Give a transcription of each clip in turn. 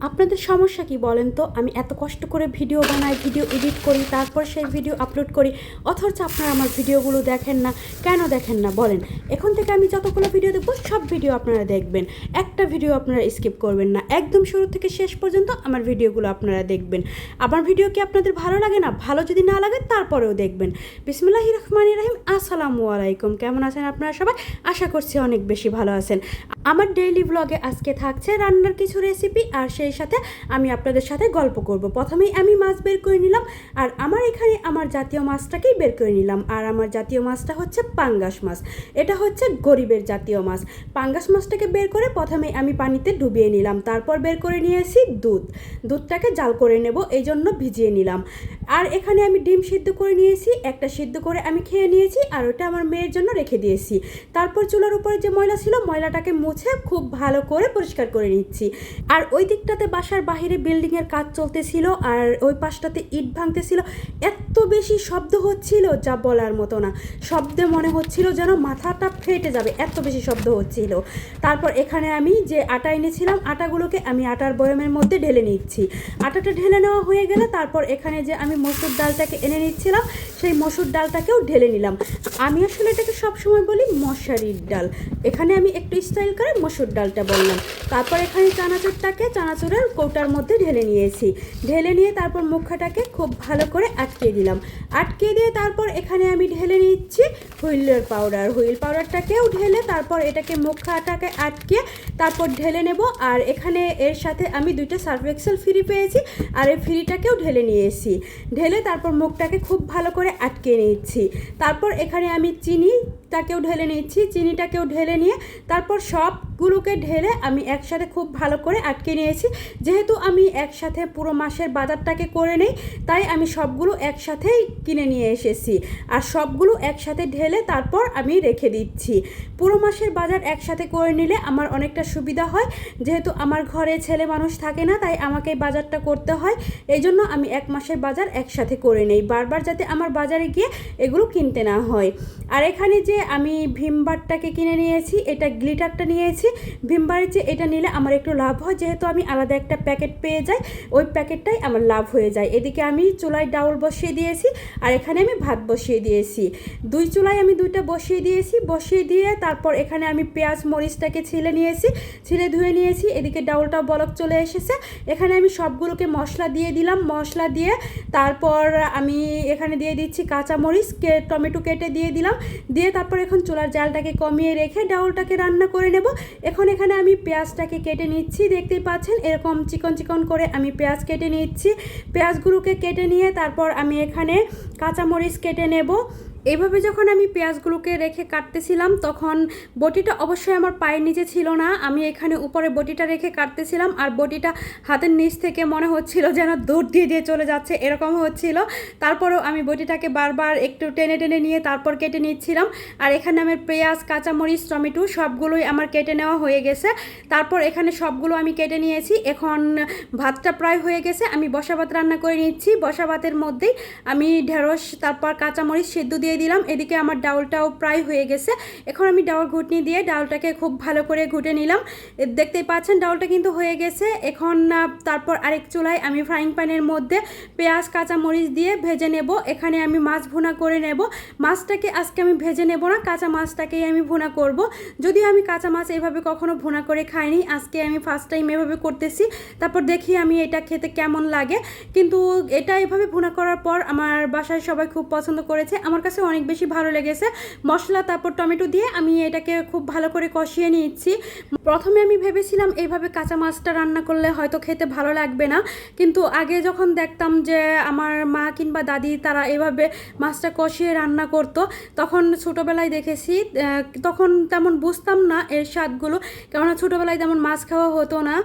আপনাদের সমস্যা কি বলেন তো? আমি এত কষ্ট করে ভিডিও বানাই, ভিডিও এডিট করি, তারপর সেই ভিডিও আপলোড করি, অথচ আপনারা আমার ভিডিওগুলো দেখেন না। কেন দেখেন না বলেন? এখন থেকে আমি যতগুলো ভিডিও দেবো সব ভিডিও আপনারা দেখবেন, একটা ভিডিও আপনারা স্কিপ করবেন না, একদম শুরু থেকে শেষ পর্যন্ত আমার ভিডিওগুলো আপনারা দেখবেন। আমার ভিডিও কি আপনাদের ভালো লাগে না? ভালো যদি না লাগে তারপরেও দেখবেন। বিসমিল্লাহির রহমানির রহিম। আসসালামু আলাইকুম। কেমন আছেন আপনারা সবাই? আশা করছি অনেক বেশি ভালো আছেন। আমার ডেইলি ব্লগে আজকে থাকছে রান্নার কিছু রেসিপি, আর সেই সাথে আমি আপনাদের সাথে গল্প করব। প্রথমেই আমি মাছ বের করে নিলাম, আর আমার এখানে আমার জাতীয় মাছটাকেই বের করে নিলাম। আর আমার জাতীয় মাছটা হচ্ছে পাঙ্গাস মাছ। এটা হচ্ছে গরিবের জাতীয় মাছ। পাঙ্গাস মাছটাকে বের করে প্রথমেই আমি পানিতে ডুবিয়ে নিলাম, তারপর বের করে নিয়েছি দুধটাকে জাল করে নেব, এই জন্য ভিজিয়ে নিলাম। আর এখানে আমি ডিম সিদ্ধ করে নিয়েছি, একটা সিদ্ধ করে আমি খেয়ে নিয়েছি, আর ওটা আমার মেয়ের জন্য রেখে দিয়েছি। তারপর চুলার উপরে যে ময়লা ছিল ময়লাটাকে মুছে খুব ভালো করে পরিষ্কার করে নিচ্ছি। আর ওই দিকটাতে বাসার বাহিরে বিল্ডিংয়ের কাজ চলতেছিল, আর ওই পাশটাতে ইট ভাঙতেছিল। এত বেশি শব্দ হচ্ছিল যা বলার মতো না। শব্দে মনে হচ্ছিল যেন মাথাটা ফেটে যাবে, এত বেশি শব্দ হচ্ছিল। তারপর এখানে আমি যে আটা এনেছিলাম আটাগুলোকে আমি আটার বয়মের মধ্যে ঢেলে নিচ্ছি। আটাটা ঢেলে নেওয়া হয়ে গেলে তারপর এখানে যে আমি মসুর ডালটাকে এনে নিচ্ছিলাম সেই মসুর ডালটাকেও ঢেলে নিলাম। আমি আসলে এটাকে সবসময় বলি মশারির ডাল, এখানে আমি একটু স্টাইল করে মসুর ডালটা বললাম। তারপর এখানে চানাচুরের কৌটার মধ্যে ঢেলে নিয়েছি। ঢেলে নিয়ে তারপর মুখাটাকে খুব ভালো করে আটকিয়ে দিলাম। আটকিয়ে দিয়ে তারপর এখানে আমি ঢেলে নিচ্ছি হুইল পাউডারটাকেও ঢেলে তারপর এটাকে মুখাটাকে আটকিয়ে তারপর ঢেলে নেব। আর এখানে এর সাথে আমি 2টা সার্ফ এক্সেল ফ্রি পেয়েছি, আর এই ফ্রিটাকেও ঢেলে নিয়েছি। ঢেলে তারপর মুখটাকে খুব ভালো করে আটকে নিচ্ছি। তারপর এখানে আমি চিনিটাকেও ঢেলে নিয়ে তারপর সবগুলোকে ঢেলে আমি একসাথে খুব ভালো করে আটকে নিয়েছি। যেহেতু আমি একসাথে পুরো মাসের বাজারটাকে করে নেই, তাই আমি সবগুলো একসাথেই কিনে নিয়ে এসেছি। আর সবগুলো একসাথে ঢেলে তারপর আমি রেখে দিচ্ছি। পুরো মাসের বাজার একসাথে করে নিলে আমার অনেকটা সুবিধা হয়, যেহেতু আমার ঘরে ছেলে মানুষ থাকে না, তাই আমাকে বাজারটা করতে হয়। এই জন্য আমি 1 মাসের বাজার একসাথে করে নেই, বারবার যাতে আমার বাজারে গিয়ে এগুলো কিনতে না হয়। আর এখানে যে আমি ভিমবারটাকে কিনে নিয়েছি, এটা গ্লিটারটা নিয়েছি। ভিমবারের যে এটা নিলে আমার একটু লাভ হয়, যেহেতু আমি আলাদা একটা প্যাকেট পেয়ে যাই, ওই প্যাকেটটাই আমার লাভ হয়ে যায়। এদিকে আমি চুলায় ডাউল বসিয়ে দিয়েছি, আর এখানে আমি ভাত বসিয়ে দিয়েছি। 2 চুলায় আমি 2টা বসিয়ে দিয়ে তারপর এখানে আমি পেঁয়াজ মরিচটাকে ছিলে ধুয়ে নিয়েছি। এদিকে ডাউলটাও বলক চলে এসেছে। এখানে আমি সবগুলোকে মশলা দিয়ে দিলাম। মশলা দিয়ে তারপর আমি এখানে দিয়ে দিচ্ছি কাঁচামরিচ, টমেটো কেটে দিয়ে দিলাম। দিয়ে তারপর এখন চুলার জালটাকে কমিয়ে রেখে ডাউলটাকে রান্না করে নেব। এখন এখানে আমি পেঁয়াজটাকে কেটে নিচ্ছি, দেখতেই পাচ্ছেন এরকম চিকন করে আমি পেঁয়াজ কেটে নিচ্ছি। পেঁয়াজগুলোকে কেটে নিয়ে তারপর আমি এখানে কাঁচামরিচ কেটে নেব। এইভাবে যখন আমি পেঁয়াজগুলোকে রেখে কাটতেছিলাম তখন বটিটা অবশ্যই আমার পায়ের নিচে ছিল না, আমি এখানে উপরে বটিটা রেখে কাটতেছিলাম। আর বটিটা হাতের নিচ থেকে মনে হচ্ছিল যেন দৌড় দিয়ে চলে যাচ্ছে, এরকম হচ্ছিল। তারপরেও আমি বটিটাকে বারবার একটু টেনে নিয়ে তারপর কেটে নিচ্ছিলাম। আর এখানে আমার পেঁয়াজ, কাঁচামরিচ, টমেটো সবগুলোই আমার কেটে নেওয়া হয়ে গেছে। তারপর এখানে সবগুলো আমি কেটে নিয়েছি। এখন ভাতটা প্রায় হয়ে গেছে, আমি বসা ভাত রান্না করে নিচ্ছি। বসা ভাতের মধ্যেই আমি ঢেঁড়স তারপর কাঁচামরিচ সিদ্ধ দিয়ে দিলাম। এদিকে আমার ডাউলটাও প্রায় হয়ে গেছে। এখন আমি ডাউল ঘুটনি দিয়ে ডাউলটাকে খুব ভালো করে ঘুটে নিলাম। দেখতেই পাচ্ছেন ডাউলটা কিন্তু হয়ে গেছে। এখন তারপর আরেক চুলায় আমি ফ্রাইং প্যানের মধ্যে পেঁয়াজ কাঁচামরিচ দিয়ে ভেজে নেব। এখানে আমি মাছ ভুনা করে নেব। মাছটাকে আজকে আমি ভেজে নেব না, কাঁচা মাছটাকেই আমি ভুনা করব। যদিও আমি কাঁচা মাছ এভাবে কখনো ভুনা করে খাইনি, আজকে আমি ফার্স্ট টাইম এভাবে করতেছি। তারপর দেখি আমি এটা খেতে কেমন লাগে। কিন্তু এটা এভাবে ভুনা করার পর আমার বাসায় সবাই খুব পছন্দ করেছে, আমার কাছে অনেক বেশি ভালো লেগেছে। মশলা তারপর টমেটো দিয়ে আমি এটাকে খুব ভালো করে কষিয়ে নিচ্ছি। প্রথমে আমি ভেবেছিলাম এইভাবে কাঁচা মাছটা রান্না করলে হয়তো খেতে ভালো লাগবে না, কিন্তু আগে যখন দেখতাম যে আমার মা কিংবা দাদি তারা এভাবে মাছটা কষিয়ে রান্না করতো, তখন ছোটোবেলায় দেখেছি, তখন তেমন বুঝতাম না এর স্বাদগুলো, কেননা ছোটোবেলায় তেমন মাছ খাওয়া হতো না।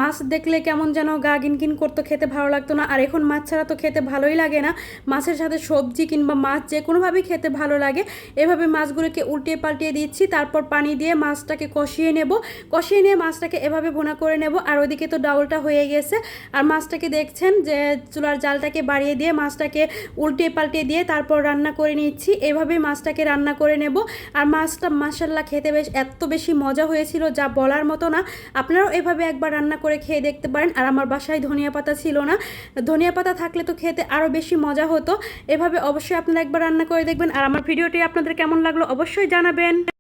মাছ দেখলে কেমন যেন গা কিনকিন করতো, খেতে ভালো লাগতো না। আর এখন মাছ ছাড়া তো খেতে ভালোই লাগে না, মাছের সাথে সবজি কিংবা মাছ যে কোনোভাবেই খেতে ভালো লাগে। এভাবে মাছগুলোকে উল্টিয়ে পাল্টিয়ে দিচ্ছি, তারপর পানি দিয়ে মাছটাকে কষিয়ে নেব। কষিয়ে নিয়ে মাছটাকে এভাবে ভুনা করে নেব। আর ওইদিকে তো ডাউলটা হয়ে গেছে, আর মাছটাকে দেখছেন যে চুলার জালটাকে বাড়িয়ে দিয়ে মাছটাকে উল্টিয়ে পাল্টিয়ে দিয়ে তারপর রান্না করে নিচ্ছি। এভাবেই মাছটাকে রান্না করে নেব। আর মাছটা মাশাআল্লাহ খেতে বেশ এত বেশি মজা হয়েছিল যা বলার মতো না। আপনারাও এভাবে একবার রান্না করে খেয়ে দেখতে পারেন। আর আমার বাসায় ধনিয়া পাতা ছিল না, ধনিয়া পাতা থাকলে তো খেতে আরও বেশি মজা হতো। এভাবে অবশ্যই আপনারা একবার রান্না করে দেখবেন। আর আমার ভিডিওটি আপনাদের কেমন লাগলো অবশ্যই জানাবেন।